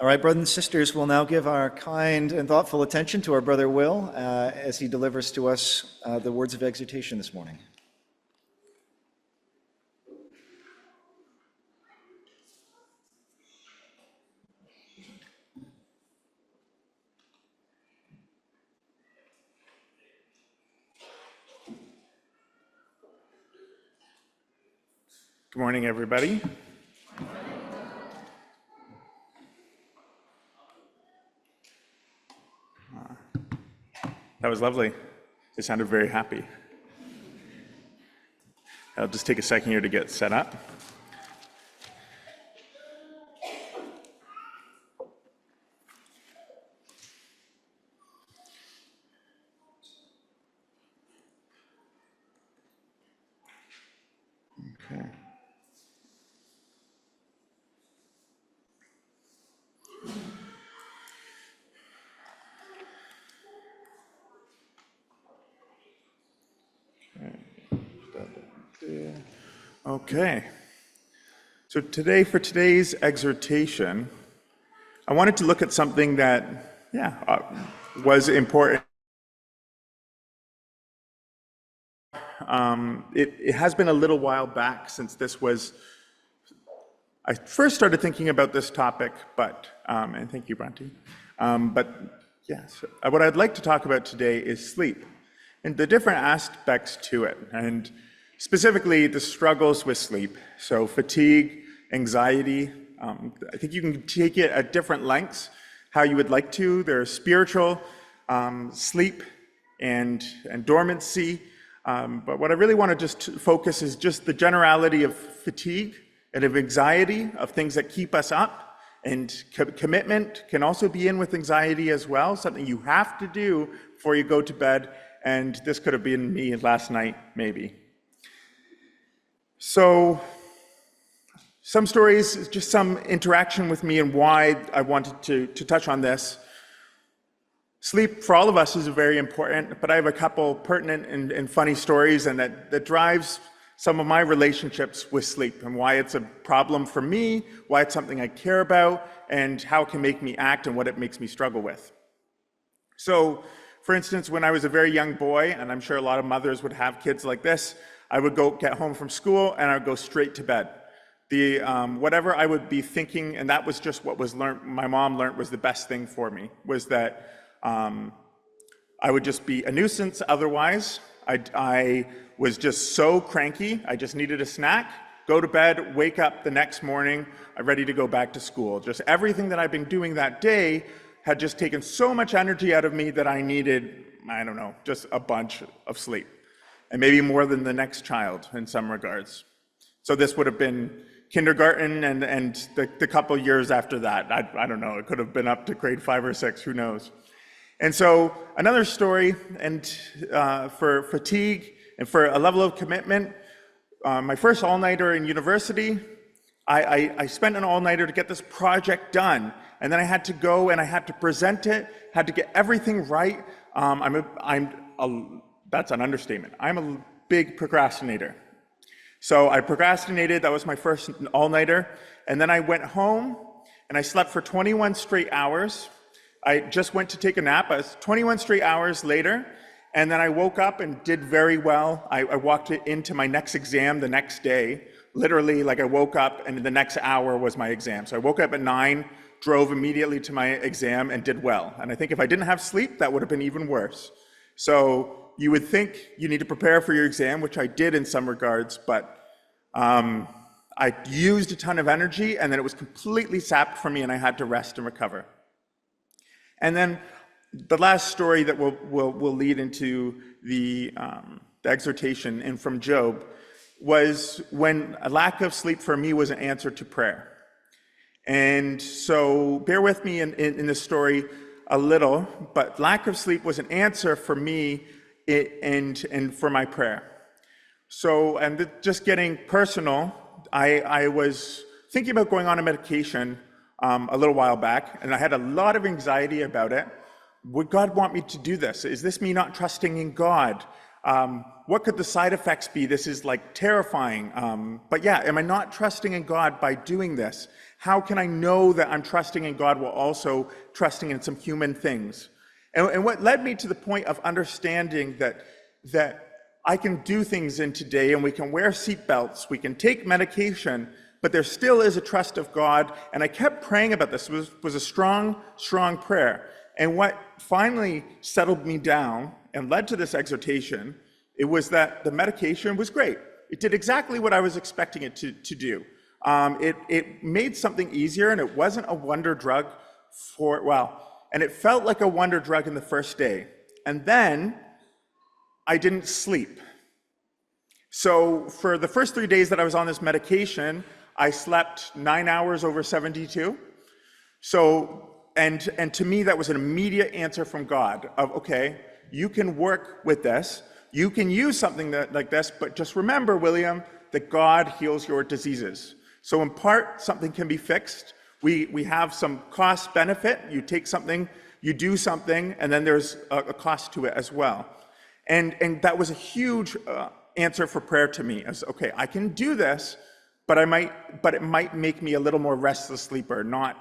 All right, brothers and sisters, we'll now give our kind and thoughtful attention to our brother Will as he delivers to us the words of exhortation this morning. Good morning, everybody. That was lovely. It sounded very happy. I'll just take a second here to get set up. Okay. Okay. So today, for today's exhortation, I wanted to look at something that, was important. It has been a little while back since I first started thinking about this topic, and thank you, Bronte. What I'd like to talk about today is sleep and the different aspects to it, and specifically the struggles with sleep. So fatigue, anxiety, I think you can take it at different lengths, how you would like to. There's spiritual, sleep, and dormancy. But what I really want to just focus is just the generality of fatigue and of anxiety, of things that keep us up. And commitment can also be in with anxiety as well, something you have to do before you go to bed. And this could have been me last night, maybe. So some stories, just some interaction with me and why I wanted to touch on this. Sleep for all of us is very important, but I have a couple pertinent and funny stories, and that drives some of my relationships with sleep and why it's a problem for me, why it's something I care about, and how it can make me act and what it makes me struggle with. So, for instance, when I was a very young boy, and I'm sure a lot of mothers would have kids like this, I would get home from school and I would go straight to bed. Whatever I would be thinking, and that was just what was learned, my mom learned was the best thing for me, was that I would just be a nuisance otherwise. I was just so cranky, I just needed a snack, go to bed, wake up the next morning, I'm ready to go back to school. Just everything that I've been doing that day had just taken so much energy out of me that I needed, just a bunch of sleep. And maybe more than the next child in some regards. So this would have been kindergarten and the couple years after that. I don't know, it could have been up to grade 5 or 6, who knows. And so another story, and for fatigue and for a level of commitment, my first all-nighter in university, I spent an all-nighter to get this project done. And then I had to go and I had to present it, had to get everything right. That's an understatement. I'm a big procrastinator. So I procrastinated, that was my first all-nighter. And then I went home and I slept for 21 straight hours. I just went to take a nap. I was 21 straight hours later. And then I woke up and did very well. I walked into my next exam the next day. Literally, I woke up and the next hour was my exam. So I woke up at 9, drove immediately to my exam and did well. And I think if I didn't have sleep, that would have been even worse. So you would think you need to prepare for your exam, which I did in some regards, but I used a ton of energy and then it was completely sapped from me and I had to rest and recover. And then the last story that will lead into the exhortation and from Job was when a lack of sleep for me was an answer to prayer. And so bear with me in this story a little, but lack of sleep was an answer for me and for my prayer. So, and just getting personal, I was thinking about going on a medication a little while back, and I had a lot of anxiety about it. Would God want me to do this? Is this me not trusting in God? What could the side effects be? This is like terrifying. But yeah, am I not trusting in God by doing this? How can I know that I'm trusting in God while also trusting in some human things? And what led me to the point of understanding that I can do things in today, and we can wear seatbelts, we can take medication, but there still is a trust of God. And I kept praying about this. It was a strong, strong prayer. And what finally settled me down and led to this exhortation, it was that the medication was great. It did exactly what I was expecting it to do. It made something easier, and it wasn't a wonder drug and it felt like a wonder drug in the first day. And then I didn't sleep. So for the first 3 days that I was on this medication, I slept 9 hours over 72. And to me, that was an immediate answer from God of, okay, you can work with this. You can use something like this, but just remember, William, that God heals your diseases. So in part, something can be fixed. We have some cost benefit. You take something, you do something, and then there's a cost to it as well. And that was a huge answer for prayer to me. As okay, I can do this, but it might make me a little more restless sleeper, not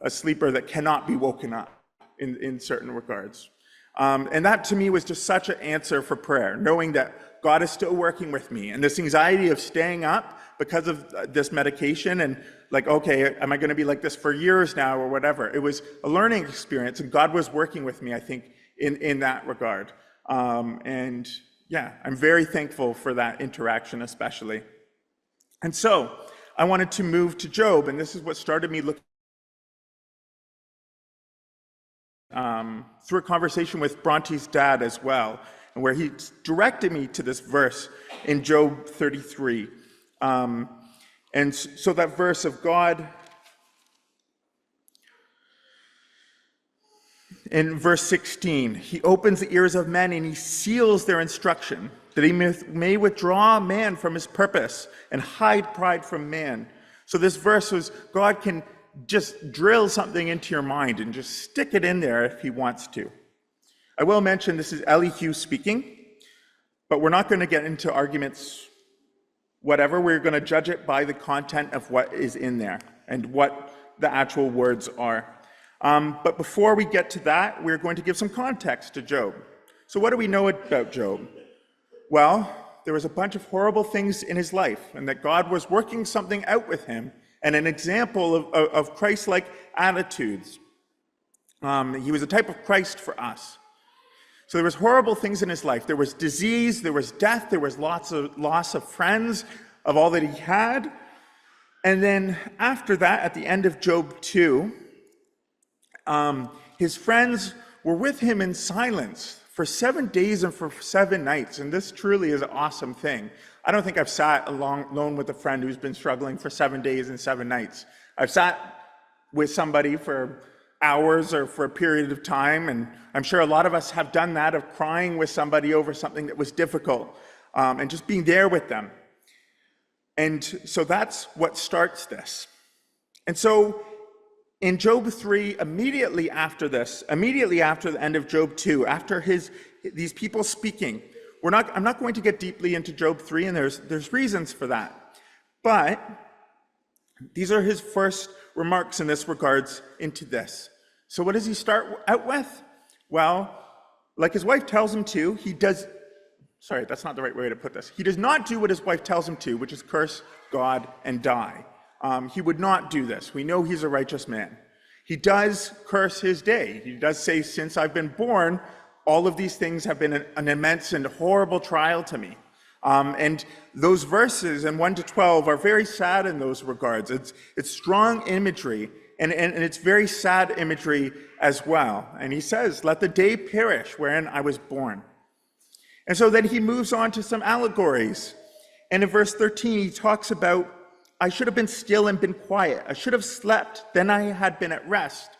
a sleeper that cannot be woken up in certain regards. And that to me was just such an answer for prayer, knowing that God is still working with me. And this anxiety of staying up because of this medication and like, okay, am I going to be like this for years now or whatever? It was a learning experience, and God was working with me, I think, in that regard. And yeah, I'm very thankful for that interaction especially. And so I wanted to move to Job, and this is what started me looking through a conversation with Bronte's dad as well, and where he directed me to this verse in Job 33. And so that verse of God, in verse 16, he opens the ears of men and he seals their instruction, that he may withdraw man from his purpose and hide pride from man. So this verse was, God can just drill something into your mind and just stick it in there if he wants to. I will mention this is Elihu speaking, but we're not going to get into arguments, whatever. We're going to judge it by the content of what is in there and what the actual words are. But before we get to that, we're going to give some context to Job. So what do we know about Job? Well, there was a bunch of horrible things in his life, and that God was working something out with him, and an example of Christ-like attitudes. He was a type of Christ for us. So there was horrible things in his life. There was disease, there was death, there was lots of loss of friends, of all that he had. And then after that, at the end of Job 2, his friends were with him in silence for 7 days and for 7 nights. And this truly is an awesome thing. I don't think I've sat alone with a friend who's been struggling for 7 days and 7 nights. I've sat with somebody for hours or for a period of time, and I'm sure a lot of us have done that, of crying with somebody over something that was difficult, and just being there with them. And so that's what starts this. And so in Job 3, immediately after the end of Job 2, after these people speaking, I'm not going to get deeply into Job 3, and there's reasons for that. But these are his first remarks in this regards into this. So what does he start out with? Well, like his wife tells him to, that's not the right way to put this. He does not do what his wife tells him to, which is curse God and die. He would not do this. We know he's a righteous man. He does curse his day. He does say, since I've been born, all of these things have been an immense and horrible trial to me. And those verses in 1 to 12 are very sad in those regards. It's strong imagery, and it's very sad imagery as well. And he says, let the day perish wherein I was born. And so then he moves on to some allegories. And in verse 13, he talks about, I should have been still and been quiet. I should have slept, then I had been at rest.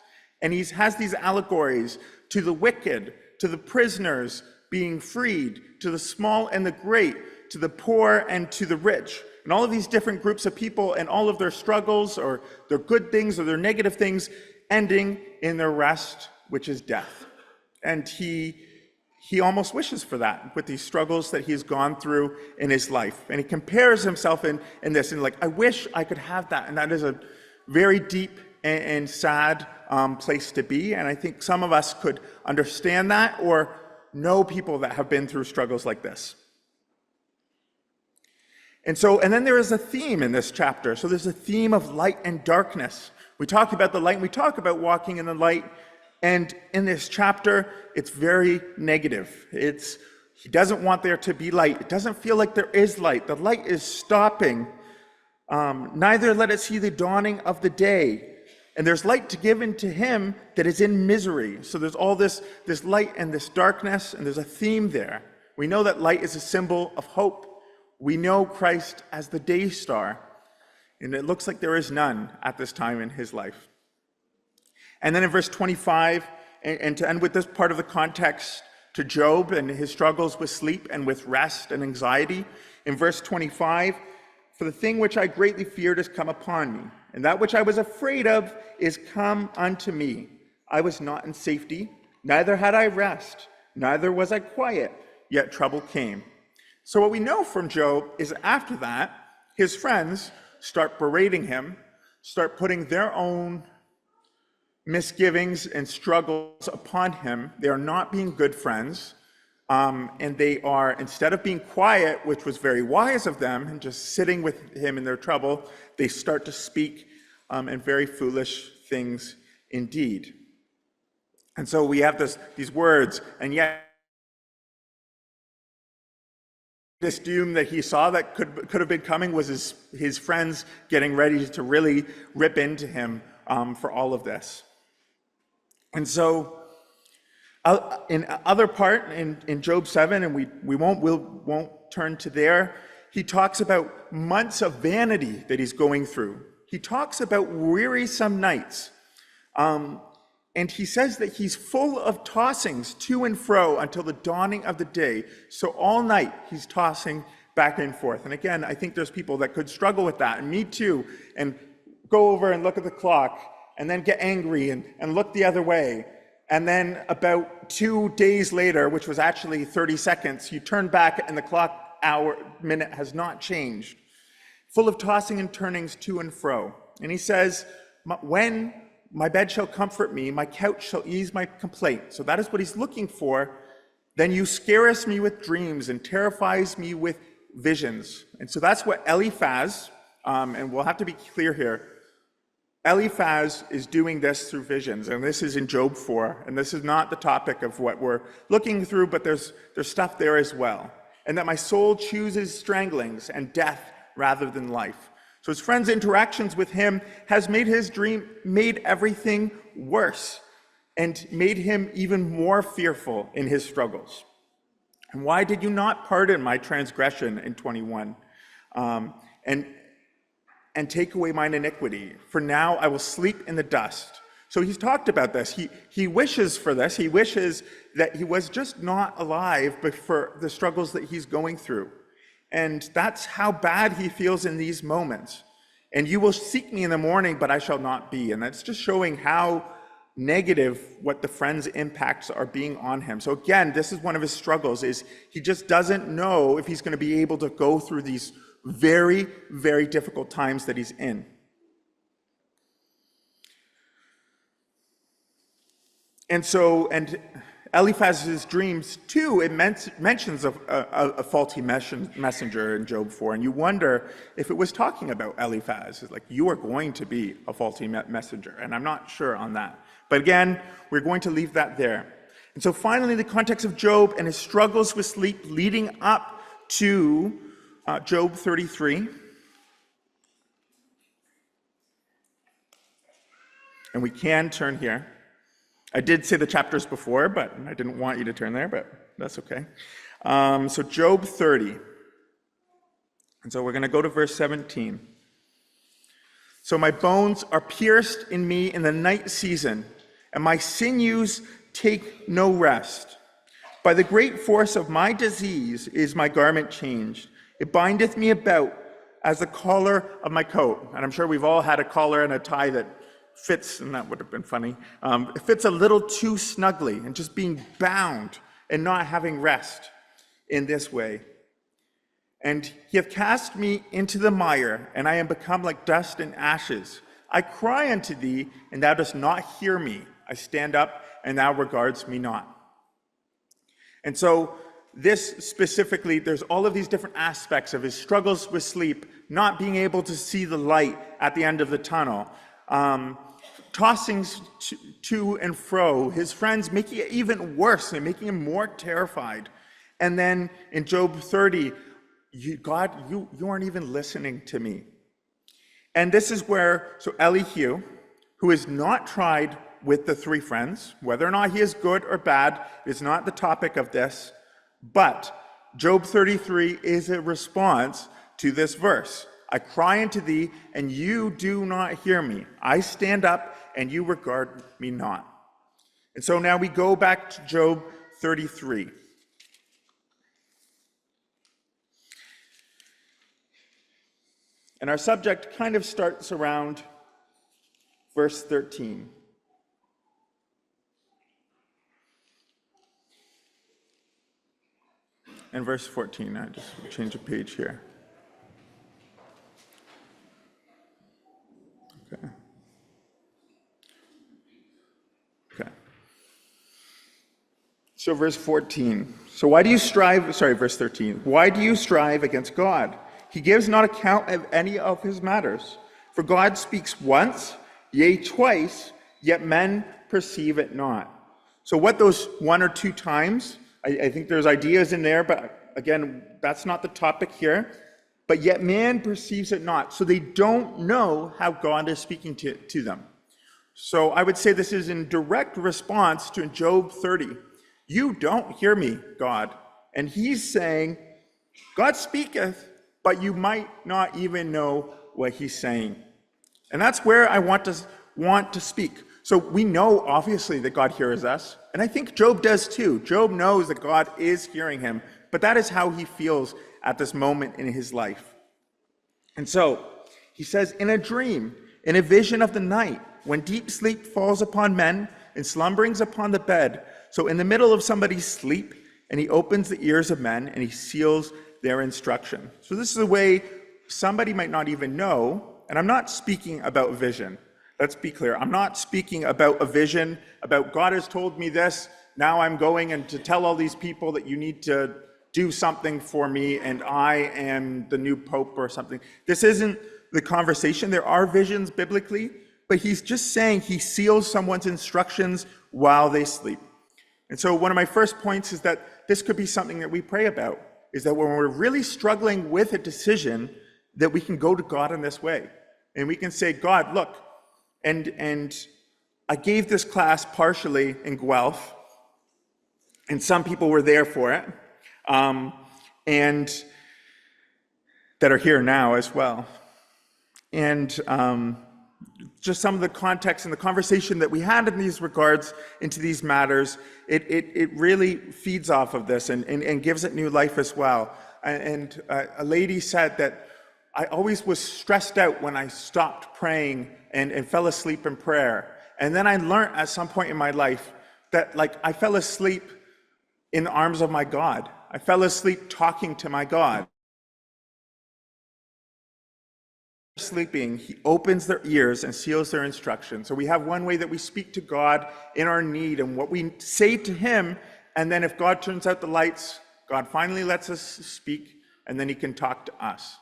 And he has these allegories to the wicked, to the prisoners being freed, to the small and the great, to the poor and to the rich. And all of these different groups of people and all of their struggles or their good things or their negative things ending in their rest, which is death. And he he almost wishes for that with these struggles that he's gone through in his life. And he compares himself in this, and like, I wish I could have that. And that is a very deep and sad place to be. And I think some of us could understand that or know people that have been through struggles like this. And then there is a theme in this chapter. So there's a theme of light and darkness. We talk about the light, and we talk about walking in the light. And in this chapter, it's very negative. He doesn't want there to be light. It doesn't feel like there is light. The light is stopping. Neither let it see the dawning of the day. And there's light to give into him that is in misery. So there's all this light and this darkness, and there's a theme there. We know that light is a symbol of hope. We know Christ as the day star. And it looks like there is none at this time in his life. And then in verse 25, and to end with this part of the context to Job and his struggles with sleep and with rest and anxiety, in verse 25, for the thing which I greatly feared has come upon me, and that which I was afraid of is come unto me. I was not in safety, neither had I rest, neither was I quiet, yet trouble came. So what we know from Job is after that, his friends start berating him, start putting their own misgivings and struggles upon him. They are not being good friends, and they are, instead of being quiet, which was very wise of them, and just sitting with him in their trouble, they start to speak and very foolish things indeed. And so we have these words, and yet this doom that he saw that could have been coming was his friends getting ready to really rip into him for all of this. And so, in other part in Job 7, and we won't turn to there, he talks about months of vanity that he's going through. He talks about wearisome nights. And he says that he's full of tossings to and fro until the dawning of the day. So all night he's tossing back and forth. And again, I think there's people that could struggle with that, and me too, and go over and look at the clock, and then get angry and look the other way. And then about 2 days later, which was actually 30 seconds, you turn back and the clock minute has not changed. Full of tossing and turnings to and fro. And he says, when my bed shall comfort me, my couch shall ease my complaint. So that is what he's looking for. Then you scarest me with dreams and terrifies me with visions. And so that's what Eliphaz, and we'll have to be clear here, Eliphaz is doing this through visions, and this is in Job 4, and this is not the topic of what we're looking through, but there's stuff there as well. And that my soul chooses stranglings and death rather than life. So his friend's interactions with him has made everything worse, and made him even more fearful in his struggles. And why did you not pardon my transgression in 21? And take away mine iniquity, for now I will sleep in the dust. So he's talked about this. He wishes for this. He wishes that he was just not alive, but for the struggles that he's going through. And that's how bad he feels in these moments. And you will seek me in the morning, but I shall not be. And that's just showing how negative what the friends' impacts are being on him. So again, this is one of his struggles, is he just doesn't know if he's going to be able to go through these very, very difficult times that he's in. And Eliphaz's dreams too, it mentions a faulty messenger in Job 4, and you wonder if it was talking about Eliphaz. It's like, you are going to be a faulty messenger, and I'm not sure on that. But again, we're going to leave that there. And so finally, the context of Job and his struggles with sleep leading up to Job 33. And we can turn here. I did say the chapters before, but I didn't want you to turn there, but that's okay. So Job 30. And so we're going to go to verse 17. So my bones are pierced in me in the night season, and my sinews take no rest. By the great force of my disease is my garment changed. It bindeth me about as the collar of my coat. And I'm sure we've all had a collar and a tie that fits, and that would have been funny. It fits a little too snugly, and just being bound and not having rest in this way. And he hath cast me into the mire, and I am become like dust and ashes. I cry unto thee, and thou dost not hear me. I stand up, and thou regardest me not. And so this specifically, there's all of these different aspects of his struggles with sleep, not being able to see the light at the end of the tunnel, tossing to and fro, his friends making it even worse and making him more terrified. And then in Job 30, God, you aren't even listening to me. And this is where, so Elihu, who is not tried with the three friends, whether or not he is good or bad is not the topic of this, but Job 33 is a response to this verse. I cry unto thee, and you do not hear me. I stand up, and you regard me not. And so now we go back to Job 33. And our subject kind of starts around verse 13. And verse 14. I just change the page here. Okay. So verse 14. So why do you strive, verse 13. Why do you strive against God? He gives not account of any of his matters. For God speaks once, yea, twice, yet men perceive it not. So what those one or two times, I think there's ideas in there, but again, that's not the topic here. But yet man perceives it not. So they don't know how God is speaking to them. So I would say this is in direct response to Job 30. You don't hear me, God. And he's saying, God speaketh, but you might not even know what he's saying. And that's where I want to speak. So we know, obviously, that God hears us. And I think Job does too. Job knows that God is hearing him. But that is how he feels at this moment in his life. And so he says, in a dream, in a vision of the night, when deep sleep falls upon men and slumberings upon the bed. So in the middle of somebody's sleep, and he opens the ears of men and he seals their instruction. So this is a way somebody might not even know, and I'm not speaking about vision. Let's be clear. I'm not speaking about a vision, about God has told me this, now I'm going and to tell all these people that you need to do something for me and I am the new pope or something. This isn't the conversation. There are visions biblically, but he's just saying he seals someone's instructions while they sleep. And so one of my first points is that this could be something that we pray about, is that when we're really struggling with a decision, that we can go to God in this way. And we can say, God, look, and I gave this class partially in Guelph, and some people were there for it, and that are here now as well. And just some of the context and the conversation that we had in these regards into these matters, it really feeds off of this and gives it new life as well. And a lady said that I always was stressed out when I stopped praying and fell asleep in prayer. And then I learned at some point in my life that I fell asleep in the arms of my God. I fell asleep talking to my God. Sleeping, he opens their ears and seals their instruction. So we have one way that we speak to God in our need and what we say to him, and then if God turns out the lights, God finally lets us speak, and then he can talk to us.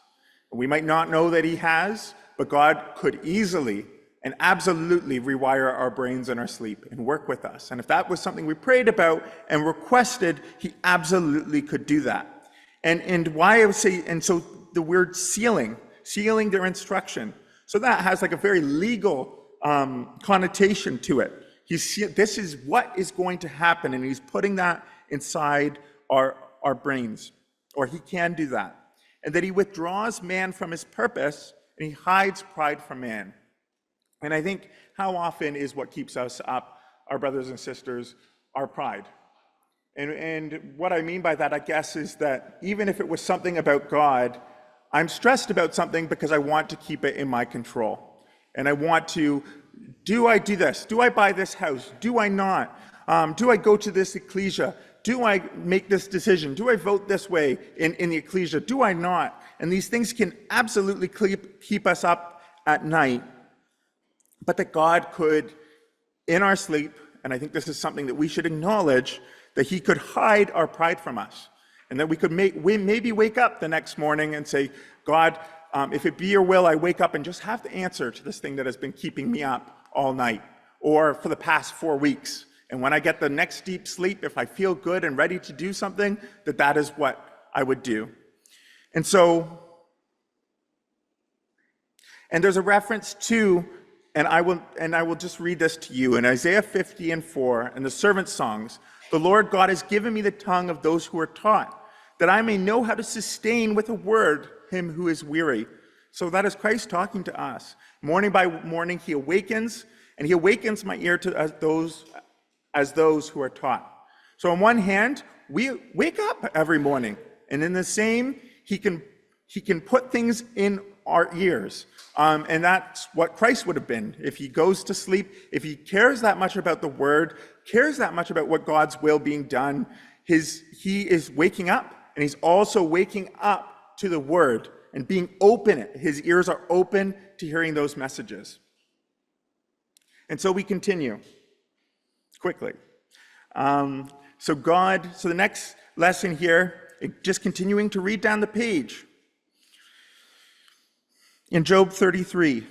We might not know that he has, but God could easily and absolutely rewire our brains in our sleep and work with us. And if that was something we prayed about and requested, he absolutely could do that. And why I would say, and so the word sealing their instruction. So that has a very legal connotation to it. This is what is going to happen, and he's putting that inside our brains, or he can do that. And that he withdraws man from his purpose, and he hides pride from man. And I think how often is what keeps us up, our brothers and sisters, our pride. And what I mean by that, I guess, is that even if it was something about God, I'm stressed about something because I want to keep it in my control. And I want to, do I do this? Do I buy this house? Do I not? Do I go to this ecclesia? Do I make this decision? Do I vote this way in the Ecclesia? Do I not? And these things can absolutely keep us up at night. But that God could, in our sleep, and I think this is something that we should acknowledge, that he could hide our pride from us. And that we could maybe wake up the next morning and say, God, if it be your will, I wake up and just have the answer to this thing that has been keeping me up all night or for the past 4 weeks. And when I get the next deep sleep, if I feel good and ready to do something, that is what I would do. And there's a reference to, and I will just read this to you, in Isaiah 50:4, in the servant songs, the Lord God has given me the tongue of those who are taught, that I may know how to sustain with a word him who is weary. So that is Christ talking to us. Morning by morning he awakens, and he awakens my ear to as those who are taught. So on one hand, we wake up every morning, and in the same, he can put things in our ears. And that's what Christ would have been. If he goes to sleep, if he cares that much about the word, cares that much about what God's will being done, he is waking up, and he's also waking up to the word and being open. His ears are open to hearing those messages. And so we continue quickly. So the next lesson here, just continuing to read down the page. In Job 33,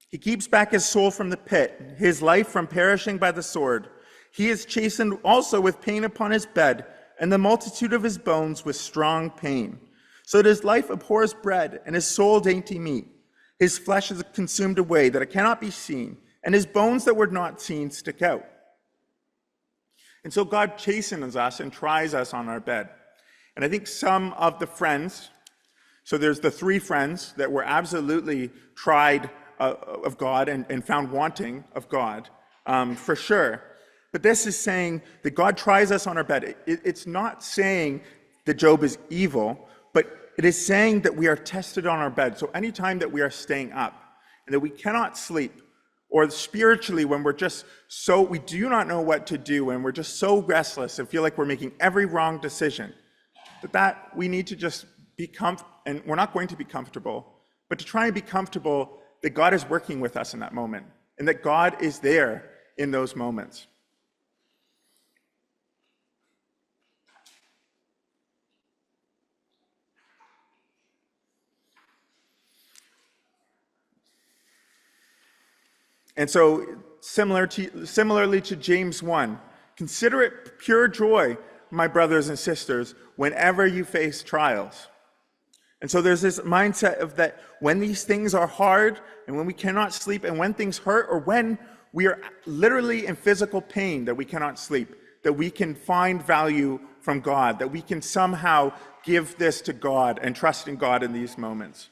he keeps back his soul from the pit, his life from perishing by the sword. He is chastened also with pain upon his bed, and the multitude of his bones with strong pain. So that his life abhors bread, and his soul dainty meat. His flesh is consumed away, that it cannot be seen, and his bones that were not seen stick out. And so God chastens us and tries us on our bed. And I think some of the friends, so there's the 3 friends that were absolutely tried of God and found wanting of God, for sure. But this is saying that God tries us on our bed. It's not saying that Job is evil, but it is saying that we are tested on our bed. So anytime that we are staying up and that we cannot sleep, or spiritually when we do not know what to do and we're just so restless and feel like we're making every wrong decision, that we need to just be comfortable, and we're not going to be comfortable, but to try and be comfortable that God is working with us in that moment and that God is there in those moments. And so, similarly to James 1, consider it pure joy, my brothers and sisters, whenever you face trials. And so there's this mindset of that when these things are hard, and when we cannot sleep, and when things hurt, or when we are literally in physical pain that we cannot sleep, that we can find value from God, that we can somehow give this to God and trust in God in these moments.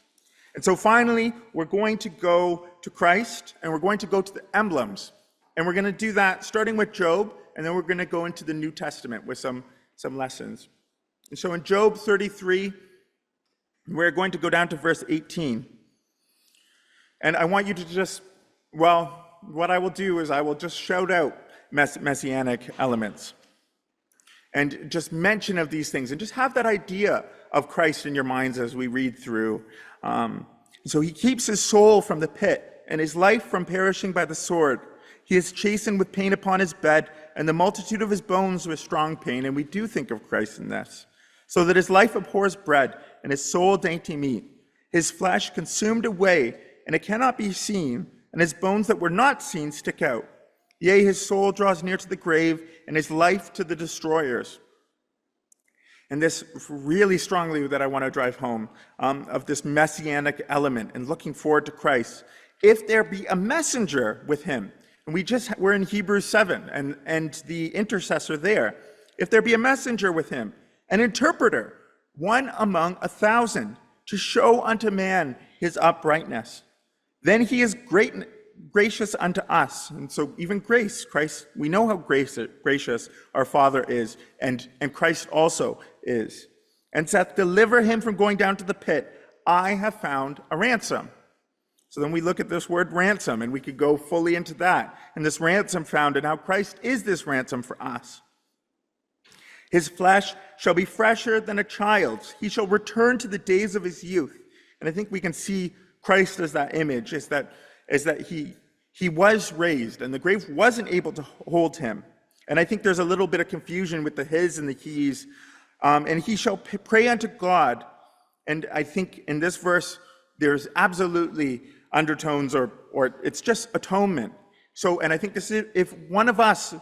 And so finally, we're going to go to Christ, and we're going to go to the emblems. And we're going to do that starting with Job, and then we're going to go into the New Testament with some lessons. And so in Job 33, we're going to go down to verse 18. And I want you to what I will do is I will just shout out messianic elements and just mention of these things and just have that idea of Christ in your minds as we read through. So he keeps his soul from the pit and his life from perishing by the sword. He is chastened with pain upon his bed, and the multitude of his bones with strong pain. And we do think of Christ in this. So that his life abhors bread, and his soul dainty meat. His flesh consumed away, and it cannot be seen, and his bones that were not seen stick out. Yea, his soul draws near to the grave, and his life to the destroyers. And this really strongly that I want to drive home, of this messianic element and looking forward to Christ. If there be a messenger with him, and we're in Hebrews 7 and the intercessor there. If there be a messenger with him, an interpreter, one among 1,000, to show unto man his uprightness, then he is gracious unto us. And so even grace, Christ, we know how gracious our Father is, and Christ also is. And saith, deliver him from going down to the pit. I have found a ransom. So then we look at this word ransom, and we could go fully into that. And this ransom found, and how Christ is this ransom for us. His flesh shall be fresher than a child's. He shall return to the days of his youth. And I think we can see Christ as that image, is that he was raised, and the grave wasn't able to hold him. And I think there's a little bit of confusion with the his and the he's. And he shall pray unto God. And I think in this verse, there's absolutely undertones, or it's just atonement. So, and I think this is, if one of us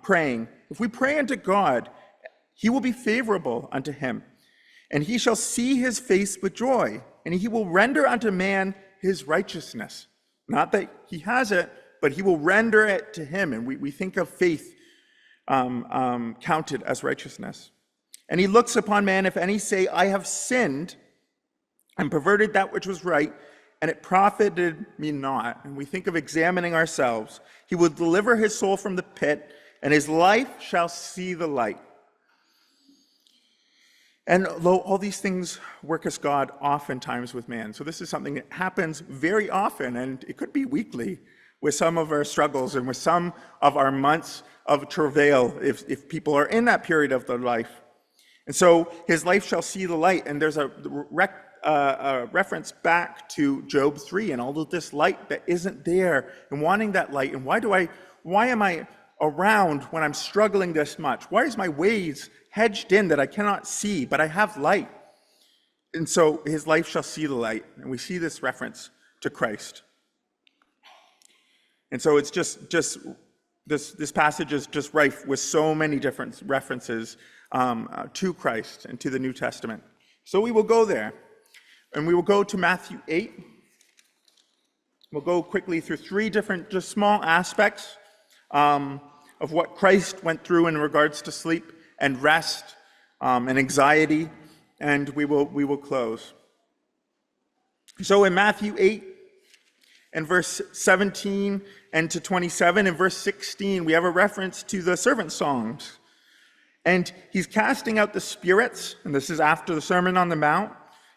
praying, if we pray unto God, he will be favorable unto him. And he shall see his face with joy, and he will render unto man his righteousness. Not that he has it, but he will render it to him. And we think of faith counted as righteousness. And he looks upon man, if any say, I have sinned and perverted that which was right, and it profited me not. And we think of examining ourselves. He will deliver his soul from the pit, and his life shall see the light. And lo, all these things worketh God oftentimes with man. So this is something that happens very often, and it could be weekly, with some of our struggles and with some of our months of travail, if people are in that period of their life. And so his life shall see the light. And there's a reference back to Job 3 and all of this light that isn't there, and wanting that light. And why am I around when I'm struggling this much? Why is my ways hedged in that I cannot see, but I have light? And so his life shall see the light. And we see this reference to Christ. And so it's just this passage is just rife with so many different references to Christ and to the New Testament. So we will go there, and we will go to Matthew 8. We'll go quickly through three different, just small aspects of what Christ went through in regards to sleep and rest and anxiety, and we will close. So in Matthew 8 and verse 17 and to 27, and verse 16, we have a reference to the servant songs. And he's casting out the spirits, and this is after the Sermon on the Mount,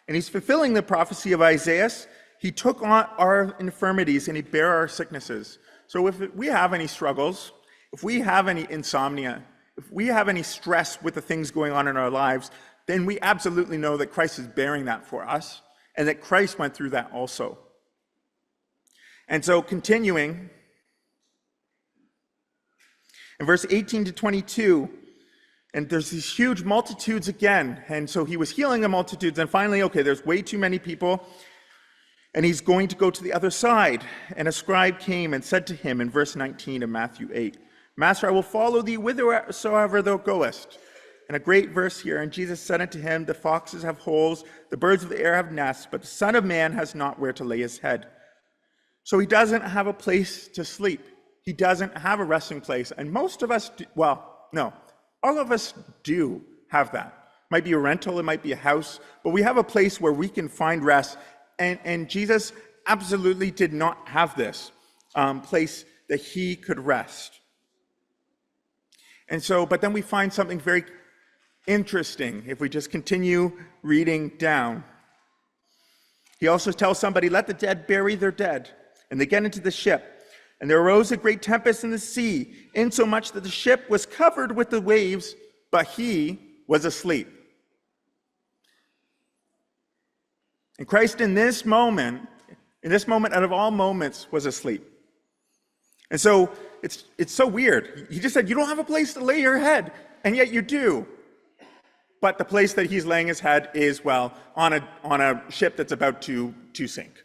and he's fulfilling the prophecy of Isaiah. He took on our infirmities and he bare our sicknesses. So if we have any struggles, if we have any insomnia, if we have any stress with the things going on in our lives, then we absolutely know that Christ is bearing that for us, and that Christ went through that also. And so continuing, in verse 18 to 22, and there's these huge multitudes again. And so he was healing the multitudes. And finally, okay, there's way too many people. And he's going to go to the other side. And a scribe came and said to him in verse 19 of Matthew 8, Master, I will follow thee whithersoever thou goest. And a great verse here. And Jesus said unto him, the foxes have holes, the birds of the air have nests, but the Son of Man has not where to lay his head. So he doesn't have a place to sleep. He doesn't have a resting place. And most of us, all of us do have that. It might be a rental, it might be a house, but we have a place where we can find rest. And Jesus absolutely did not have this place that he could rest. And so, but then we find something very interesting if we just continue reading down. He also tells somebody, let the dead bury their dead. And they get into the ship. And there arose a great tempest in the sea, insomuch that the ship was covered with the waves, but he was asleep. And Christ in this moment out of all moments, was asleep. And so it's so weird. He just said, you don't have a place to lay your head, and yet you do. But the place that he's laying his head is, well, on a ship that's about to sink.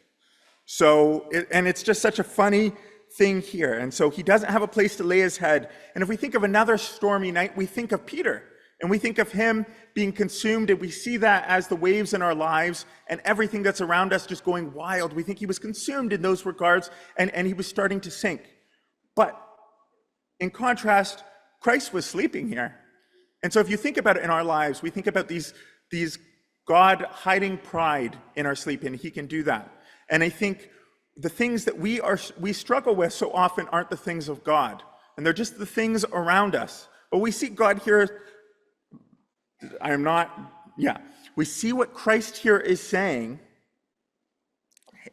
So, and it's just such a funny thing here. And so he doesn't have a place to lay his head. And if we think of another stormy night, we think of Peter, and we think of him being consumed, and we see that as the waves in our lives and everything that's around us just going wild. We think he was consumed in those regards, and he was starting to sink. But in contrast, Christ was sleeping here. And so if you think about it in our lives, we think about these God hiding pride in our sleep, and he can do that. And I think the things that we struggle with so often aren't the things of God, and they're just the things around us. But we see God here. We see what Christ here is saying.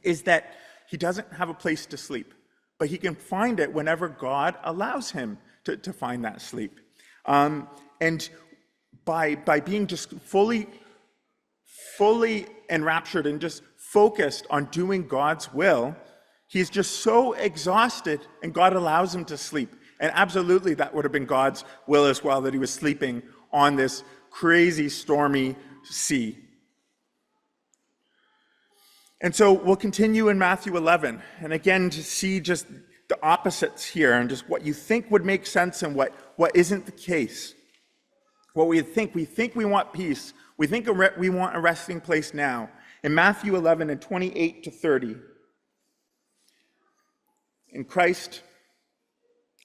is that he doesn't have a place to sleep, but he can find it whenever God allows him to find that sleep. And by being just fully enraptured and just focused on doing God's will, he's just so exhausted, and God allows him to sleep. And absolutely, that would have been God's will as well, that he was sleeping on this crazy, stormy sea. And so we'll continue in Matthew 11, and again to see just the opposites here, and just what you think would make sense and what isn't the case. What we think we want peace. We think we want a resting place now. In Matthew 11 and 28 to 30, and Christ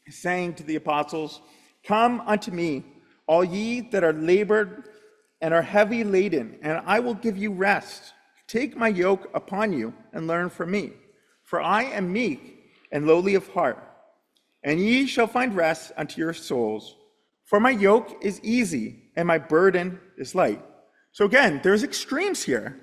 is saying to the apostles, "Come unto me, all ye that are labored and are heavy laden, and I will give you rest. Take my yoke upon you and learn from me, for I am meek and lowly of heart, and ye shall find rest unto your souls. For my yoke is easy and my burden is light." So again, there's extremes here.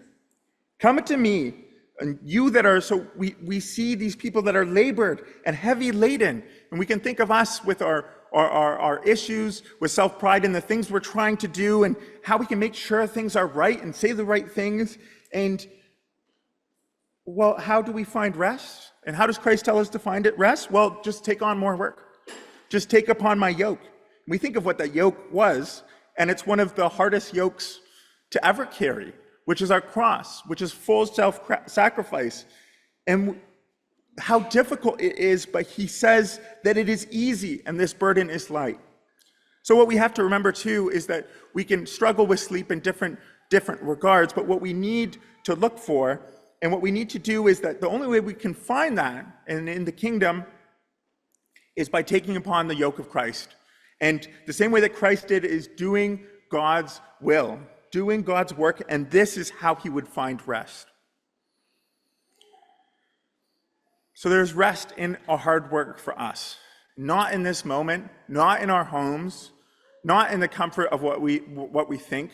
Come unto me, and you that are, so we see these people that are labored and heavy laden, and we can think of us with our issues, with self-pride and the things we're trying to do, and how we can make sure things are right and say the right things. And, well, how do we find rest? And how does Christ tell us to find it rest? Well, just take on more work. Just take upon my yoke. We think of what that yoke was, and it's one of the hardest yokes to ever carry, which is our cross, which is full self-sacrifice. And how difficult it is, but he says that it is easy and this burden is light. So what we have to remember too is that we can struggle with sleep in different regards, but what we need to look for and what we need to do is that the only way we can find that in the kingdom is by taking upon the yoke of Christ. And the same way that Christ did is doing God's will, doing God's work, and this is how he would find rest. So there's rest in our hard work for us, not in this moment, not in our homes, not in the comfort of what we think.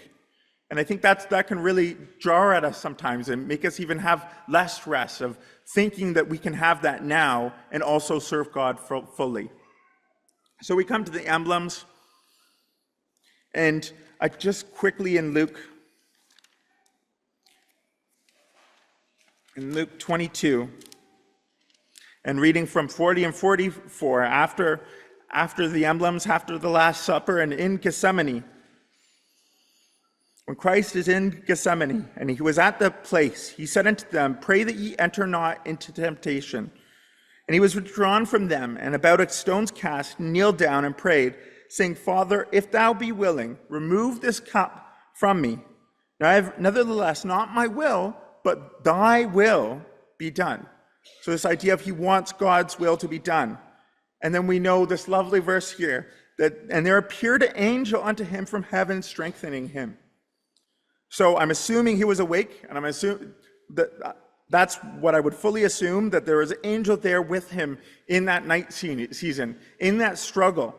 And I think that can really jar at us sometimes and make us even have less rest of thinking that we can have that now and also serve God fully. So we come to the emblems, and I just quickly in Luke 22, and reading from 40 and 44, after the emblems, after the Last Supper, and in Gethsemane, when Christ is in Gethsemane, and he was at the place, he said unto them, "Pray that ye enter not into temptation." And he was withdrawn from them, and about a stone's cast, kneeled down and prayed, saying, "Father, if thou be willing, remove this cup from me. Nevertheless, not my will, but thy will be done." So this idea of he wants God's will to be done. And then we know this lovely verse here, and there appeared an angel unto him from heaven, strengthening him. So I'm assuming he was awake, and I'm assuming that's what I would fully assume, that there was an angel there with him in that night season, in that struggle.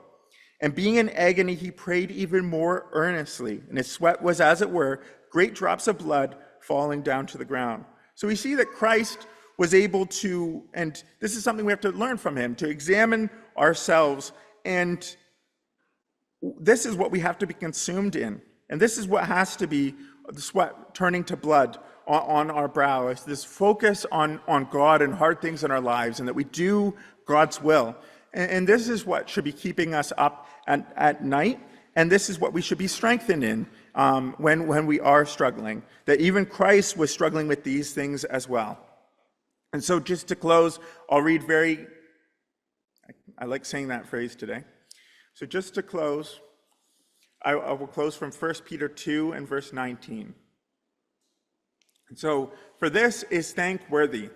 And being in agony, he prayed even more earnestly, and his sweat was, as it were, great drops of blood falling down to the ground. So we see that Christ was able to, and this is something we have to learn from him, to examine ourselves, and this is what we have to be consumed in. And this is what has to be the sweat turning to blood on our brow. It's this focus on God and hard things in our lives, and that we do God's will. And this is what should be keeping us up at night, and this is what we should be strengthened in when we are struggling. That even Christ was struggling with these things as well. And so just to close, I'll read I like saying that phrase today. So just to close, I will close from 1 Peter 2 and verse 19. And so, "For this is thankworthy,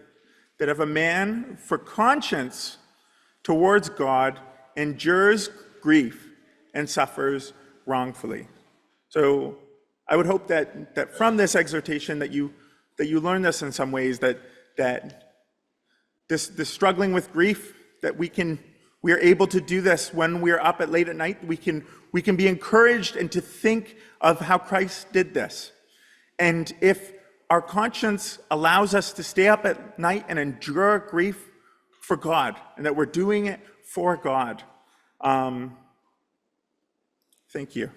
that if a man for conscience towards God endures grief and suffers wrongfully." So I would hope that from this exhortation that you learn this in some ways, that this struggling with grief, that we are able to do this when we are up at late at night. We can be encouraged and to think of how Christ did this. And if our conscience allows us to stay up at night and endure grief for God, and that we're doing it for God. Thank you.